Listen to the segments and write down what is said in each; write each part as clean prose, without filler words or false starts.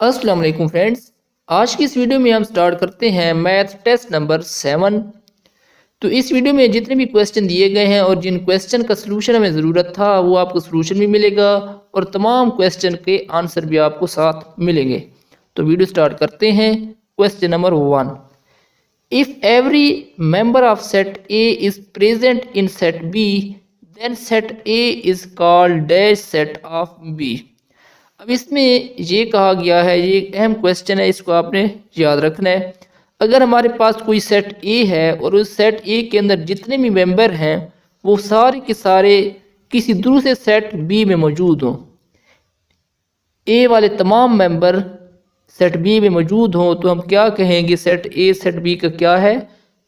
अस्सलाम वालेकुम फ्रेंड्स। आज की इस वीडियो में हम स्टार्ट करते हैं मैथ टेस्ट नंबर 7। तो इस वीडियो में जितने भी क्वेश्चन दिए गए हैं और जिन क्वेश्चन का सलूशन हमें ज़रूरत था वो आपको सलूशन भी मिलेगा और तमाम क्वेश्चन के आंसर भी आपको साथ मिलेंगे। तो वीडियो स्टार्ट करते हैं। Question number 1, if every member of set A is present in set B then set A is called dash set of B. अब इसमें ये कहा गया है, ये एक अहम क्वेश्चन है, इसको आपने याद रखना है। अगर हमारे पास कोई सेट ए है और उस सेट ए के अंदर जितने भी मेंबर हैं वो सारे के सारे किसी दूसरे सेट बी में मौजूद हों, ए वाले तमाम मेंबर सेट बी में मौजूद हों, तो हम क्या कहेंगे, सेट ए सेट बी का क्या है,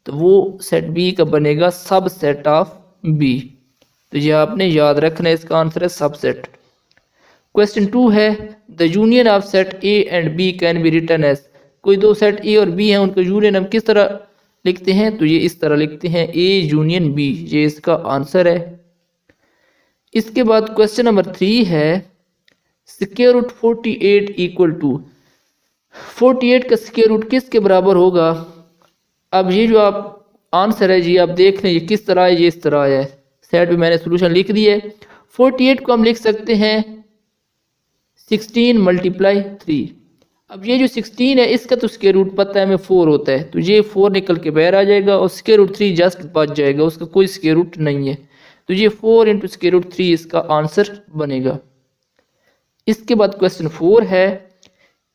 तो वो सेट बी का बनेगा सब सेट ऑफ बी। तो ये आपने याद रखना है, इसका आंसर है सब सेट। क्वेश्चन 2 है, the union of set A and B can be written as. कोई दो सेट ए और बी हैं, उनका यूनियन हम किस तरह लिखते हैं, तो ये इस तरह लिखते हैं ए यूनियन बी, ये इसका आंसर है। इसके बाद क्वेश्चन नंबर 3 है, स्क्वायर रूट 48 इक्वल टू 48 का स्क्वायर रूट किसके बराबर होगा। अब ये जो आप आंसर है जी आप देख लें, ये किस तरह है, ये इस तरह है। सेट पे मैंने सोल्यूशन लिख दिया है। 48 को हम लिख सकते हैं 16 मल्टीप्लाई 3। अब ये जो 16 है इसका तो स्क्वायर रूट पता है हमें 4 होता है, तो ये 4 निकल के बाहर आ जाएगा और स्क्वायर रूट 3 जस्ट बच जाएगा, उसका कोई स्क्वायर रूट नहीं है। तो ये 4 इंटू स्क्वायर रूट 3 इसका आंसर बनेगा। इसके बाद क्वेश्चन 4 है,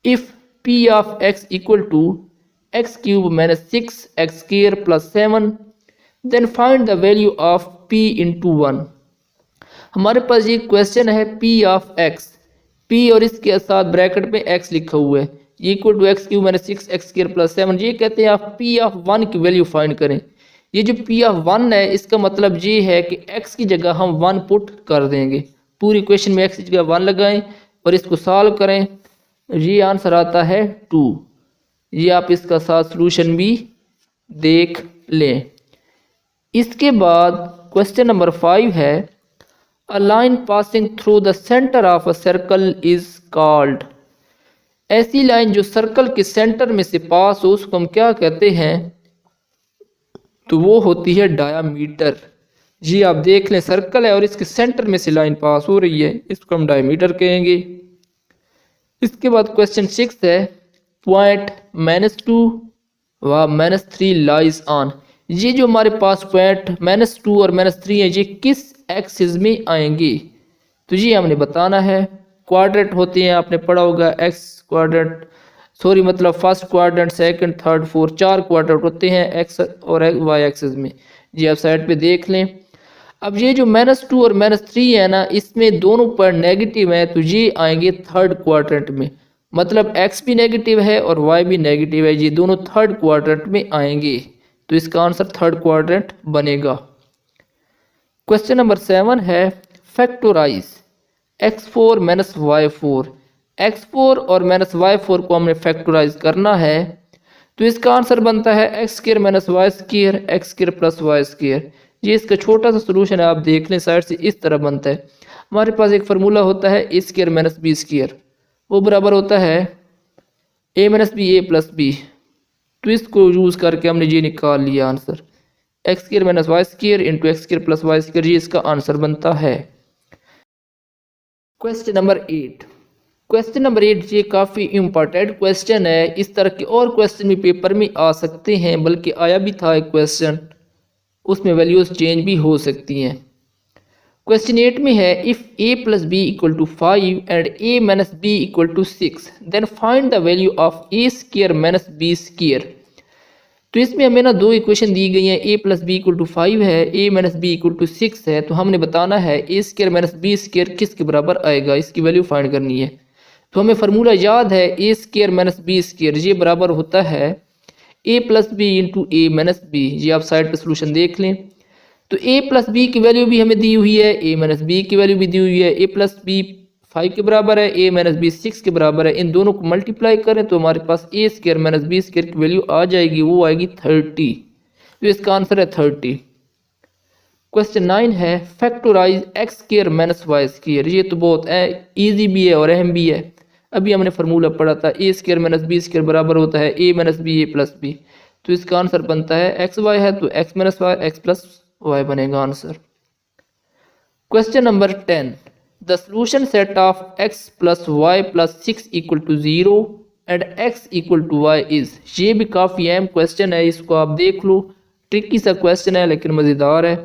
if P of X equal to X cube minus 6 X square plus 7 then find the value of P into 1। हमारे पास ये क्वेश्चन है पी ऑफ एक्स, पी और इसके साथ ब्रैकेट में एक्स लिखा हुआ है, equal to X cube minus 6 X square plus 7। ये कहते हैं आप पी ऑफ 1 की वैल्यू फाइंड करें। ये जो पी ऑफ 1 है इसका मतलब ये है कि एक्स की जगह हम 1 पुट कर देंगे, पूरी क्वेश्चन में एक्स की जगह 1 लगाएं और इसको सॉल्व करें, ये आंसर आता है 2। ये आप इसका साथ सलूशन भी देख लें। इसके बाद क्वेश्चन नंबर 5 है, A line passing through the center of a circle is called। ऐसी लाइन जो सर्कल के सेंटर में से पास हो उसको हम क्या कहते हैं, तो वो होती है डायामीटर। जी आप देख लें, सर्कल है और इसके सेंटर में से लाइन पास हो रही है, इसको हम डायामीटर कहेंगे। इसके बाद क्वेश्चन 6 है, पॉइंट -2 व -3 लाइज ऑन। ये जो हमारे पास पॉइंट -2 और -3 है ये किस एक्सिस में आएंगे, तो ये हमने बताना है। क्वाड्रेंट होते हैं, आपने पढ़ा होगा, एक्स क्वाड्रेंट मतलब first quadrant, second, third, fourth, 4 quadrant होते हैं एक्स और वाई एक्सिस में। जी आप साइड पे देख लें। अब ये जो -2 और -3 है ना, इसमें दोनों पॉइंट नेगेटिव है, तो ये आएंगे थर्ड क्वाड्रेंट में, मतलब एक्स भी नेगेटिव है और वाई भी नेगेटिव है, ये दोनों थर्ड क्वाड्रेंट में आएंगे, तो इसका आंसर थर्ड क्वाड्रेंट बनेगा। क्वेश्चन नंबर 7 है, factorise x4 minus y4। x4 और माइनस y4 को हमने फैक्टोराइज करना है, तो इसका आंसर बनता है X square minus Y square X square plus Y square. ये इसका छोटा सा सोल्यूशन है, आप देख लें साइड से इस तरह बनता है। हमारे पास एक फार्मूला होता है A square minus B square, वो बराबर होता है A minus B A plus B, तो इसको यूज़ करके हमने ये निकाल लिया answer, X square minus Y square into X square plus Y square, ये इसका आंसर बनता है। क्वेश्चन नंबर 8, क्वेश्चन नंबर 8 ये काफ़ी इम्पोर्टेंट क्वेश्चन है। इस तरह के और क्वेश्चन भी पेपर में आ सकते हैं, बल्कि आया भी था एक क्वेश्चन, उसमें वैल्यूज चेंज भी हो सकती हैं। क्वेश्चन 8 में है, if a plus B equal to 5 and a minus B equal to 6 then find the value of a square minus B square. तो इसमें हमें ना दो इक्वेशन दी गई हैं, a plus B equal to 5 है, a minus B equal to 6 है, तो हमने बताना है a square minus B square किसके बराबर आएगा, इसकी वैल्यू फाइंड करनी है। तो हमें फार्मूला याद है, a square minus B square ये बराबर होता है a plus B into A minus B. ये आप साइड पे सोल्यूशन देख लें। तो a प्लस बी की वैल्यू भी हमें दी हुई है, a माइनस बी की वैल्यू भी दी हुई है, a प्लस बी 5 के बराबर है, a माइनस बी 6 के बराबर है। इन दोनों को मल्टीप्लाई करें तो हमारे पास a square minus B square की वैल्यू आ जाएगी, वो आएगी 30। तो इसका आंसर है 30। क्वेश्चन 9 है, factorise X square minus Y square. ये तो बहुत ईजी भी है और अहम भी है। अभी हमने फार्मूला पढ़ा था A square minus B square बराबर होता है A minus B A plus B. तो इसका आंसर बनता है एक्स वाई है तो X minus Y X plus Y बनेगा answer. Question number 10, the solution set of X plus Y plus 6 equal to 0 and X equal to Y is. ये भी काफ़ी अहम क्वेश्चन है, इसको आप देख लो, ट्रिकी सा क्वेश्चन है लेकिन मज़ेदार है।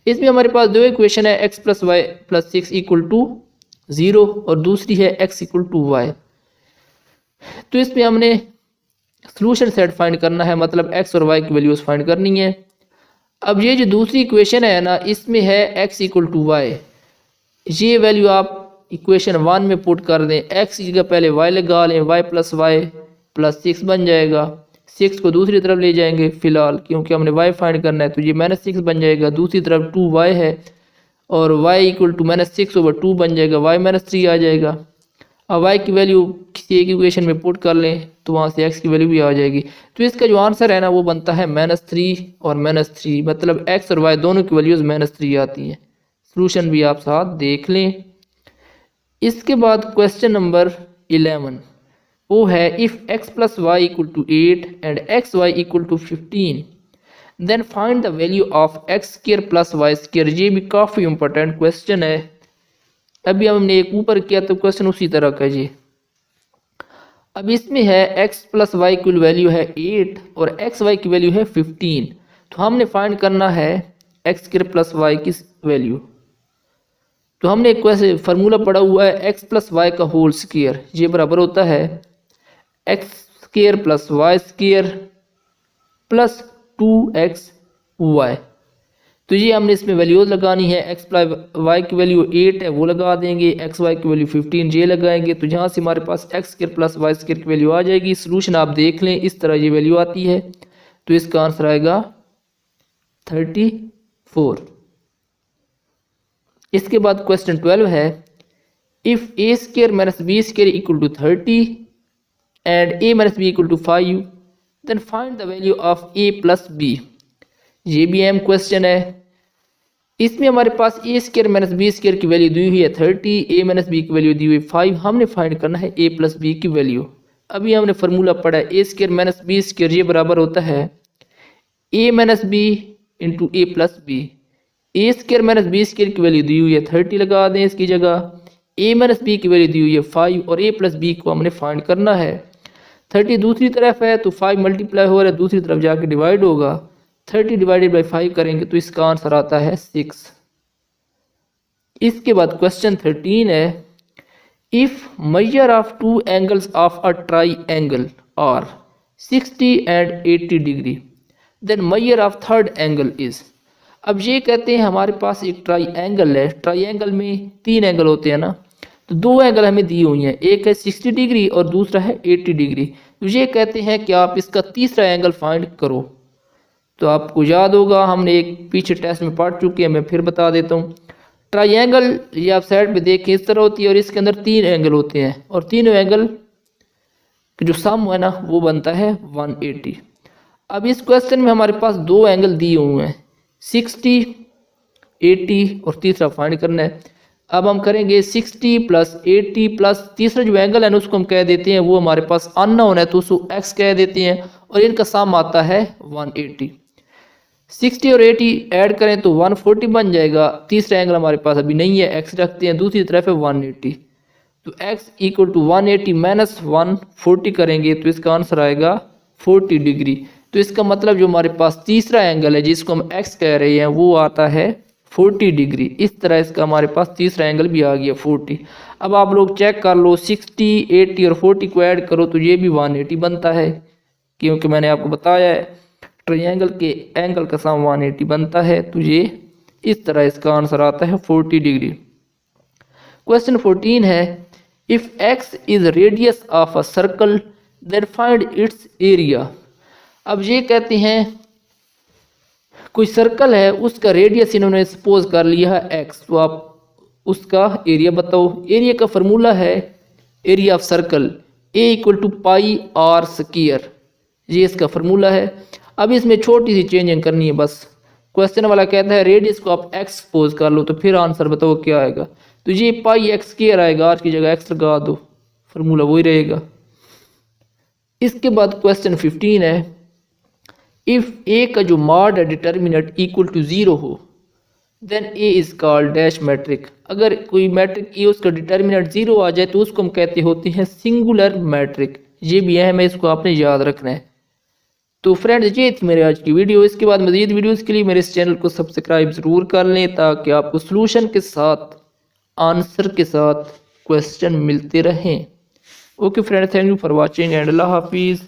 इसमें हमारे पास दो इक्वेशन है, x plus Y plus 6 equal to 0 और दूसरी है एक्स इक्वल टू वाई। तो इसमें हमने सोल्यूशन सेट फाइंड करना है, मतलब एक्स और वाई की वैल्यूज फाइंड करनी है। अब ये जो दूसरी इक्वेशन है ना, इसमें है एक्स इक्वल टू वाई, ये वैल्यू आप इक्वेशन 1 में पुट कर दें, एक्स की जगह पहले वाई लगा लें, वाई प्लस 6 बन जाएगा। 6 को दूसरी तरफ ले जाएंगे फिलहाल क्योंकि हमने वाई फाइंड करना है, तो ये -6 बन जाएगा। दूसरी तरफ 2y है और y इक्वल टू -6/2 बन जाएगा, y -3 आ जाएगा। अब y की वैल्यू किसी एक इक्वेशन में पुट कर लें तो वहाँ से x की वैल्यू भी आ जाएगी। तो इसका जो आंसर है ना वो बनता है -3 और -3, मतलब x और y दोनों की वैल्यूज़ -3 आती हैं। सोल्यूशन भी आप साथ देख लें। इसके बाद क्वेश्चन नंबर 11 वो है if x plus Y equal to 8 and X Y equal to 15 then find the value of X square plus Y square. ये भी काफ़ी इंपॉर्टेंट क्वेश्चन है, अभी हमने एक ऊपर किया तो क्वेश्चन उसी तरह का जी। अब इसमें है x प्लस वाई की वैल्यू है 8 और एक्स वाई की वैल्यू है 15, तो हमने फाइंड करना है एक्स स्क्वायर प्लस वाई की वैल्यू। तो हमने एक वैसे फार्मूला पढ़ा हुआ है x प्लस वाई का होल स्क्वायर, ये बराबर होता है x square plus Y square plus 2xy। तो ये हमने इसमें वैल्यूज लगानी है, एक्स प्लस वाई की वैल्यू 8 है वो लगा देंगे, एक्स वाई की वैल्यू 15 ये लगाएंगे, तो जहाँ से हमारे पास X square plus Y square की वैल्यू आ जाएगी। सोल्यूशन आप देख लें, इस तरह ये वैल्यू आती है, तो इसका आंसर आएगा 34। इसके बाद क्वेश्चन 12 है if a square minus b square equal to 30 and a minus B equal to 5 then find the value of a plus b. ये भी अहम क्वेश्चन है। इसमें हमारे पास a square minus b square की वैल्यू दी हुई है 30, ए माइनस बी की वैल्यू दी हुई 5, हमने फाइंड करना है ए प्लस बी की वैल्यू। अभी हमने फार्मूला पढ़ा है ए स्क्वायर माइनस बी स्क्वायर, ये बराबर होता है A minus B into A plus B. A square minus b square की वैल्यू दी हुई है 30 लगा दें इसकी जगह, ए माइनस बी की वैल्यू दी हुई है 5 और ए प्लस बी को हमने फाइंड करना है। 30 दूसरी तरफ है तो 5 मल्टीप्लाई हो रहा है, दूसरी तरफ जाके डिवाइड होगा, 30 डिवाइडेड बाई 5 करेंगे तो इसका आंसर आता है 6। इसके बाद क्वेश्चन 13 है if measure of two angles of a triangle are 60 and 80 degree then measure of third angle is. अब ये कहते हैं हमारे पास एक ट्राई एंगल है, ट्राई एंगल में 3 एंगल होते हैं ना, तो 2 एंगल हमें दी हुई हैं, एक है 60 डिग्री और दूसरा है 80 डिग्री। तो ये कहते हैं कि आप इसका तीसरा एंगल फाइंड करो। तो आपको याद होगा हमने एक पीछे टेस्ट में पढ़ चुके हैं, मैं फिर बता देता हूँ। ट्रायंगल ये आप साइड पे देखें इस तरह होती है और इसके अंदर 3 एंगल होते हैं और तीनों एंगल जो सम है ना वो बनता है 180। अब इस क्वेश्चन में हमारे पास 2 एंगल दिए हुए हैं 60, 80 और तीसरा फाइंड करना है। अब हम करेंगे 60 प्लस 80 प्लस तीसरा जो एंगल है ना उसको हम कह देते हैं, वो हमारे पास अननोन है तो उसको x कह देते हैं और इनका सम आता है 180। 60 और 80 ऐड करें तो 140 बन जाएगा। तीसरा एंगल हमारे पास अभी नहीं है, x रखते हैं, दूसरी तरफ है 180, तो x इक्वल टू 180 माइनस 140 करेंगे तो इसका आंसर आएगा 40 डिग्री। तो इसका मतलब जो हमारे पास तीसरा एंगल है जिसको हम x कह रहे हैं वो आता है 40 डिग्री। इस तरह इसका हमारे पास तीसरा एंगल भी आ गया 40। अब आप लोग चेक कर लो 60, 80 और 40 को ऐड करो तो ये भी 180 बनता है, क्योंकि मैंने आपको बताया है ट्रायंगल के एंगल का सम 180 बनता है। तो ये इस तरह इसका आंसर आता है 40 डिग्री। क्वेश्चन 14 है if x is radius of a circle then find its area. अब ये कहते हैं कोई सर्कल है उसका रेडियस इन्होंने सपोज कर लिया है x, तो आप उसका एरिया बताओ। एरिया का फॉर्मूला है area of circle a equal to pi r square, ये इसका फार्मूला है। अब इसमें छोटी सी चेंजिंग करनी है बस। क्वेश्चन वाला कहता है रेडियस को आप x सपोज कर लो, तो फिर आंसर बताओ क्या आएगा। तो ये पाई एक्स स्क्वायर आएगा, आर की जगह x लगा दो, फार्मूला वही रहेगा। इसके बाद क्वेश्चन 15 है, इफ़ ए का जो मॉड है डिटर्मिनेंट इक्वल टू 0 हो then a is called dash matrix. अगर कोई मैट्रिक ए उसका डिटर्मिनेंट 0 आ जाए तो उसको हम कहते होते हैं सिंगुलर मैट्रिक। ये भी है, हमें इसको आपने याद रखना है। तो फ्रेंड्स ये थी मेरे आज की वीडियो। इसके बाद मज़ीद वीडियोज़ के लिए मेरे इस चैनल को सब्सक्राइब ज़रूर कर लें ताकि आपको सलूशन के साथ आंसर के साथ क्वेश्चन मिलते रहें। Okay friend, thank you for watching and अल्लाह हाफिज़।